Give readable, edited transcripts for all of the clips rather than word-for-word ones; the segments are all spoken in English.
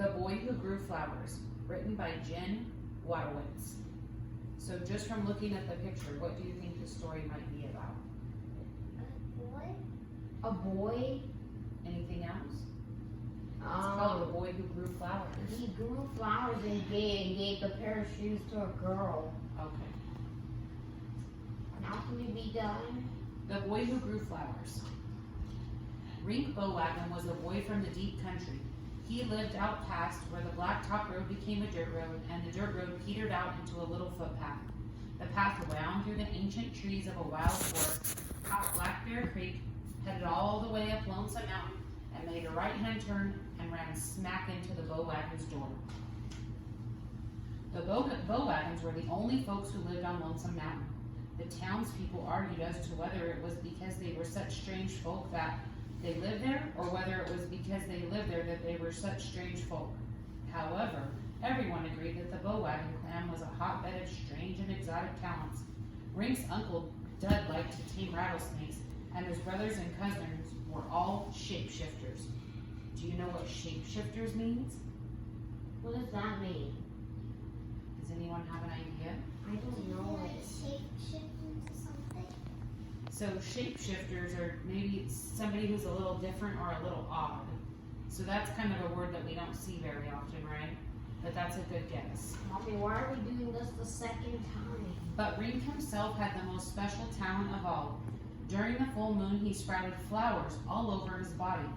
The Boy Who Grew Flowers, written by Jen Wadowitz. So just from looking at the picture, what do you think the story might be about? A boy? Anything else? It's called The Boy Who Grew Flowers. He grew flowers and gave a pair of shoes to a girl. Okay. Now can we be done? The Boy Who Grew Flowers. Rink Bowwagon was a boy from the deep country. He lived out past where the blacktop road became a dirt road, and the dirt road petered out into a little footpath. The path wound through the ancient trees of a wild forest, topped Black Bear Creek, headed all the way up Lonesome Mountain, and made a right-hand turn and ran smack into the Bowwagon's door. The Bowwagons were the only folks who lived on Lonesome Mountain. The townspeople argued as to whether it was because they were such strange folk that they lived there, or whether it was because they lived there that they were such strange folk. However, everyone agreed that the Bowwagon clan was a hotbed of strange and exotic talents. Rink's uncle Dud liked to tame rattlesnakes, and his brothers and cousins were all shapeshifters. Do you know what shapeshifters means? What does that mean? Does anyone have an idea? I don't know. So shapeshifters are maybe somebody who's a little different or a little odd. So that's kind of a word that we don't see very often, right? But that's a good guess. Mommy, why are we doing this the second time? But Rink himself had the most special talent of all. During the full moon, he sprouted flowers all over his body.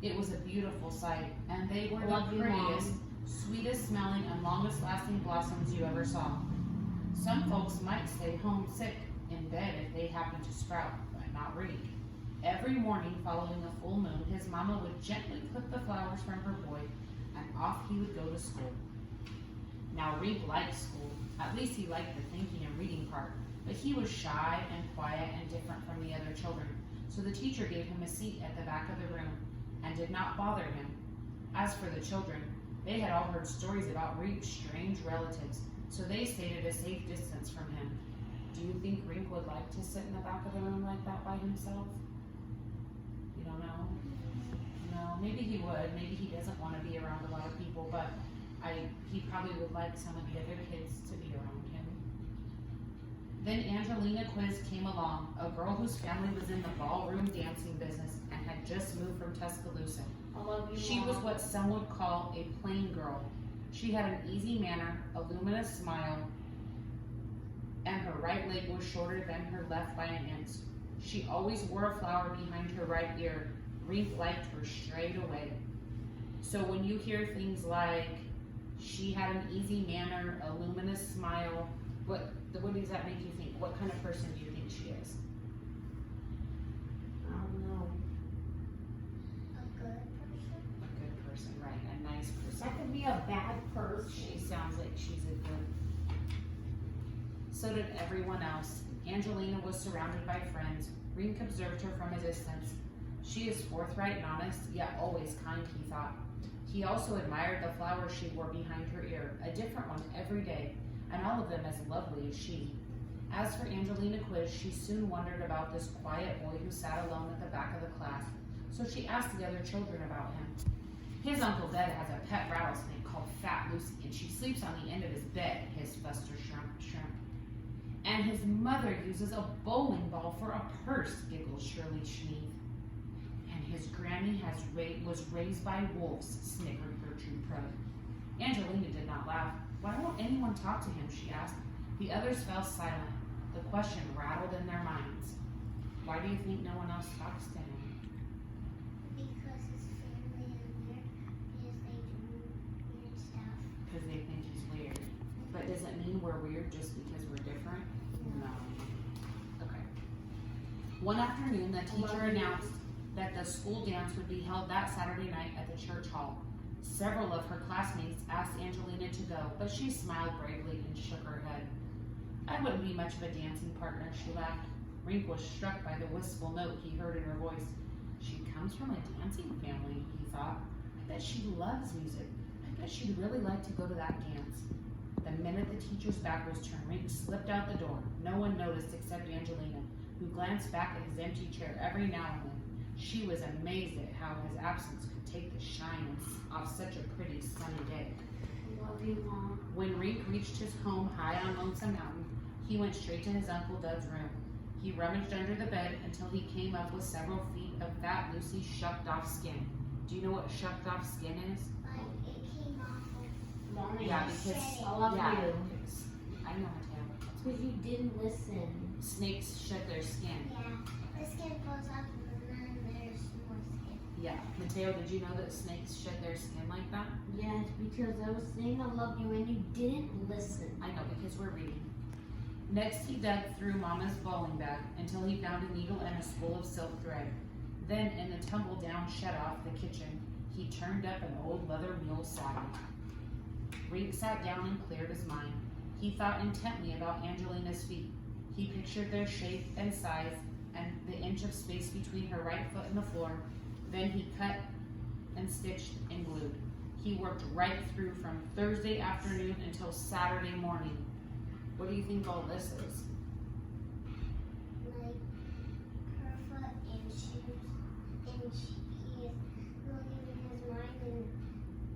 It was a beautiful sight, and they were the prettiest, sweetest smelling, and longest lasting blossoms you ever saw. Some folks might stay homesick in bed if they happened to sprout, but not Rink. Every morning following a full moon, his mama would gently clip the flowers from her boy, and off he would go to school. Now Rink liked school, at least he liked the thinking and reading part, but he was shy and quiet and different from the other children, so the teacher gave him a seat at the back of the room and did not bother him. As for the children, they had all heard stories about Rink's strange relatives, so they stayed at a safe distance from him. Do you think Rink would like to sit in the back of the room like that by himself? You don't know? No, maybe he would. Maybe he doesn't want to be around a lot of people, but he probably would like some of the other kids to be around him. Then Angelina Quiz came along, a girl whose family was in the ballroom dancing business and had just moved from Tuscaloosa. I love you, She Mom. was what some would call a plain girl. She had an easy manner, a luminous smile, and her right leg was shorter than her left by an inch. She always wore a flower behind her right ear. Rink liked her straight away. So when you hear things like, she had an easy manner, a luminous smile, what does that make you think? What kind of person do you think she is? I don't know. A good person, right, a nice person. That could be a bad person. She sounds like she's a good. So did everyone else. Angelina was surrounded by friends. Rink observed her from a distance. She is forthright and honest, yet always kind, he thought. He also admired the flowers she wore behind her ear, a different one every day, and all of them as lovely as she. As for Angelina Quiz, she soon wondered about this quiet boy who sat alone at the back of the class, so she asked the other children about him. His Uncle Dud has a pet rattlesnake called Fat Lucy, and she sleeps on the end of his bed, hissed Buster Shrimp. And his mother uses a bowling ball for a purse, giggled Shirley Schneef. And his granny was raised by wolves, snickered Gertrude Prug. Angelina did not laugh. Why won't anyone talk to him, she asked. The others fell silent. The question rattled in their minds. Why do you think no one else talks to him? Because his family is weird, because they do weird stuff. Because they think he's weird. But does it mean we're weird just because we're different? No. Okay. One afternoon, the teacher announced that the school dance would be held that Saturday night at the church hall. Several of her classmates asked Angelina to go, but she smiled bravely and shook her head. I wouldn't be much of a dancing partner, she laughed. Rink was struck by the wistful note he heard in her voice. She comes from a dancing family, he thought. I bet she loves music. I bet she'd really like to go to that dance. The minute the teacher's back was turned, Rink slipped out the door. No one noticed except Angelina, who glanced back at his empty chair every now and then. She was amazed at how his absence could take the shine off such a pretty sunny day. Love you, Mom. When Rink reached his home high on Lonesome Mountain, he went straight to his Uncle Doug's room. He rummaged under the bed until he came up with several feet of fat, Lucy shucked off skin. Do you know what shucked off skin is? Like it came off of. Mommy, Yeah, I because love yeah, you. I know how to. Because you didn't listen. Snakes shed their skin. Yeah, the skin falls off and then there's more skin. Yeah, Mateo, did you know that snakes shed their skin like that? Yes, because I was saying I love you and you didn't listen. I know, because we're reading. Next, he dug through Mama's bowling bag until he found a needle and a spool of silk thread. Then, in the tumble-down shed-off the kitchen, he turned up an old leather mule saddle. Rink sat down and cleared his mind. He thought intently about Angelina's feet. He pictured their shape and size and the inch of space between her right foot and the floor. Then he cut and stitched and glued. He worked right through from Thursday afternoon until Saturday morning. What do you think all this is? Like her foot and shoes, and he is looking in his mind and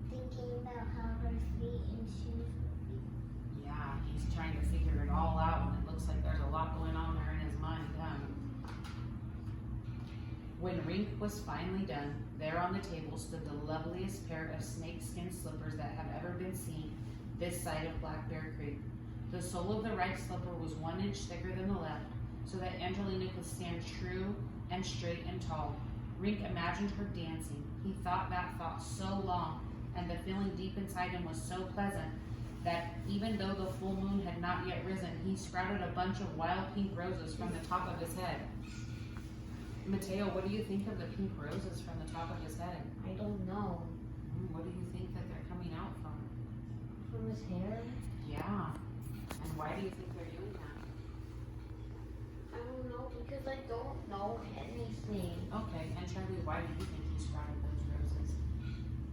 thinking about how her feet and shoes would be. Yeah, he's trying to figure it all out, and it looks like there's a lot going on there in his mind. When Rink was finally done, there on the table stood the loveliest pair of snakeskin slippers that have ever been seen this side of Black Bear Creek. The sole of the right slipper was 1 inch thicker than the left, so that Angelina could stand true and straight and tall. Rink imagined her dancing. He thought that thought so long, and the feeling deep inside him was so pleasant, that even though the full moon had not yet risen, he sprouted a bunch of wild pink roses from the top of his head. Mateo, what do you think of the pink roses from the top of his head? I don't know. What do you think that they're coming out from? From his hair? Yeah. And why do you think they're doing that? I don't know because I don't know anything. Okay, and Charlie, why do you think he sprouted those roses?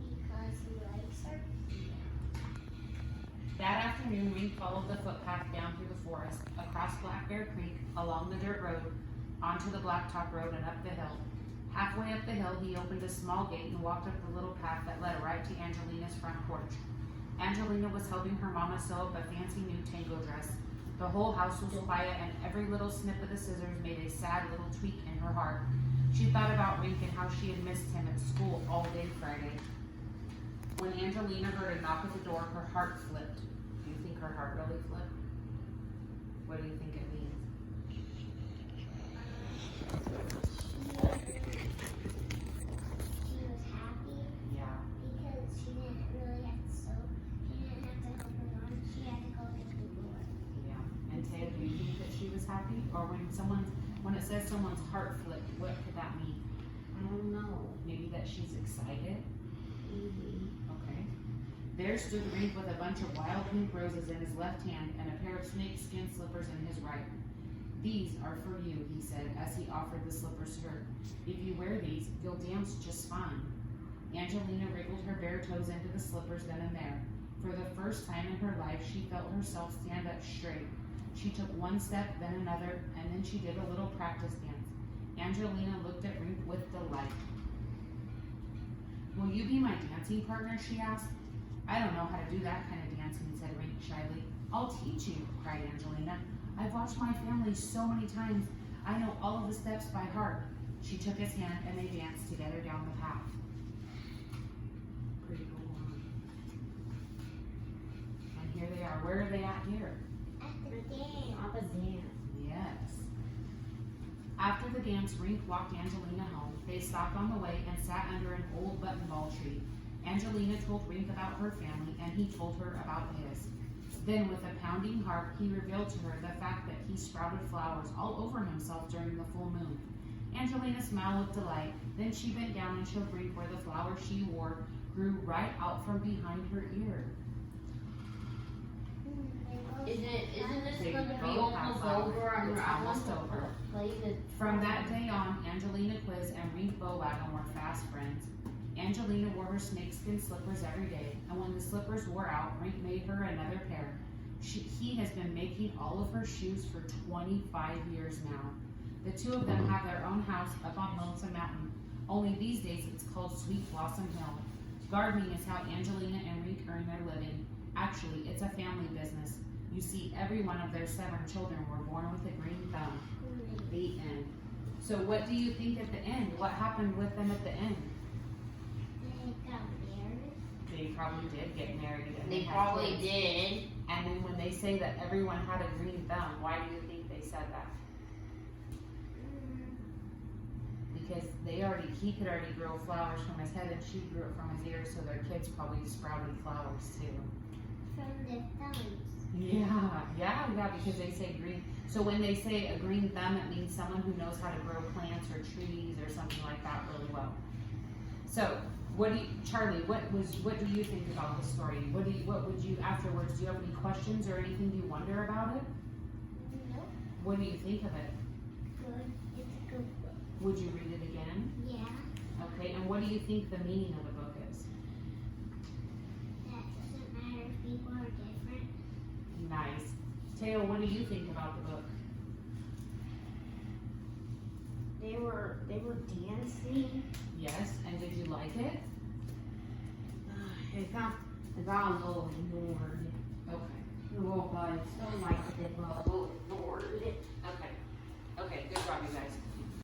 Because he likes her. That afternoon, Rink followed the footpath down through the forest, across Black Bear Creek, along the dirt road, onto the blacktop road and up the hill. Halfway up the hill, he opened a small gate and walked up the little path that led right to Angelina's front porch. Angelina was helping her mama sew up a fancy new tango dress. The whole house was quiet, and every little snip of the scissors made a sad little tweak in her heart. She thought about Rink and how she had missed him at school all day Friday. When Angelina heard a knock at the door, her heart flipped. Do you think her heart really flipped? What do you think it means? She was happy Yeah. because she didn't really have to sew. She didn't have to help her mom. She had to go to the door. Yeah. And Taya, do you think that she was happy? Or when it says someone's heart flipped, what could that mean? I don't know. Maybe that she's excited? Maybe. Okay. There stood Rink with a bunch of wild pink roses in his left hand and a pair of snakeskin slippers in his right. These are for you, he said, as he offered the slippers to her. If you wear these, you'll dance just fine. Angelina wriggled her bare toes into the slippers then and there. For the first time in her life, she felt herself stand up straight. She took one step, then another, and then she did a little practice dance. Angelina looked at Rink with delight. Will you be my dancing partner, she asked. I don't know how to do that kind of dancing, said Rink shyly. I'll teach you, cried Angelina. I've watched my family so many times. I know all of the steps by heart. She took his hand and they danced together down the path. Pretty cool, huh? And here they are. Where are they at here? At the dance. On the dance. Yes. After the dance, Rink walked Angelina home. They stopped on the way and sat under an old buttonball tree. Angelina told Rink about her family and he told her about his. Then, with a pounding heart, he revealed to her the fact that he sprouted flowers all over himself during the full moon. Angelina smiled with delight. Then she bent down and showed Rink where the flowers she wore grew right out from behind her ear. Isn't this They going to be both have almost flowers. over? I It's almost want to over. play the. From that day on, Angelina Quiz and Rink Bowwagon were fast friends. Angelina wore her snakeskin slippers every day, and when the slippers wore out, Rink made her another pair. He has been making all of her shoes for 25 years now. The two of them have their own house up on Lonesome Mountain. Only these days it's called Sweet Blossom Hill. Gardening is how Angelina and Reek earn their living. Actually, it's a family business. You see, every one of their 7 children were born with a green thumb. The end. So what do you think at the end? What happened with them at the end? They got married. They probably did get married. And They had probably kids. did. And then when they say that everyone had a green thumb, why do you think they said that? Because he could already grow flowers from his head and she grew it from his ears, so their kids probably sprouted flowers too. From their thumbs. Yeah, because they say green. So when they say a green thumb, it means someone who knows how to grow plants or trees or something like that really well. So, Charlie, what do you think about the story? What would you, afterwards, do you have any questions or anything you wonder about it? Nope. What do you think of it? Good. It's a good book. Would you read it again? Yeah. Okay, and what do you think the meaning of the book is? That doesn't matter if people are different. Nice. Teo, what do you think about the book? They were dancing. Yes, and did you like it? It got a little ignored. Okay. Well, but I still liked it, but a little ignored. Okay, good job, you guys.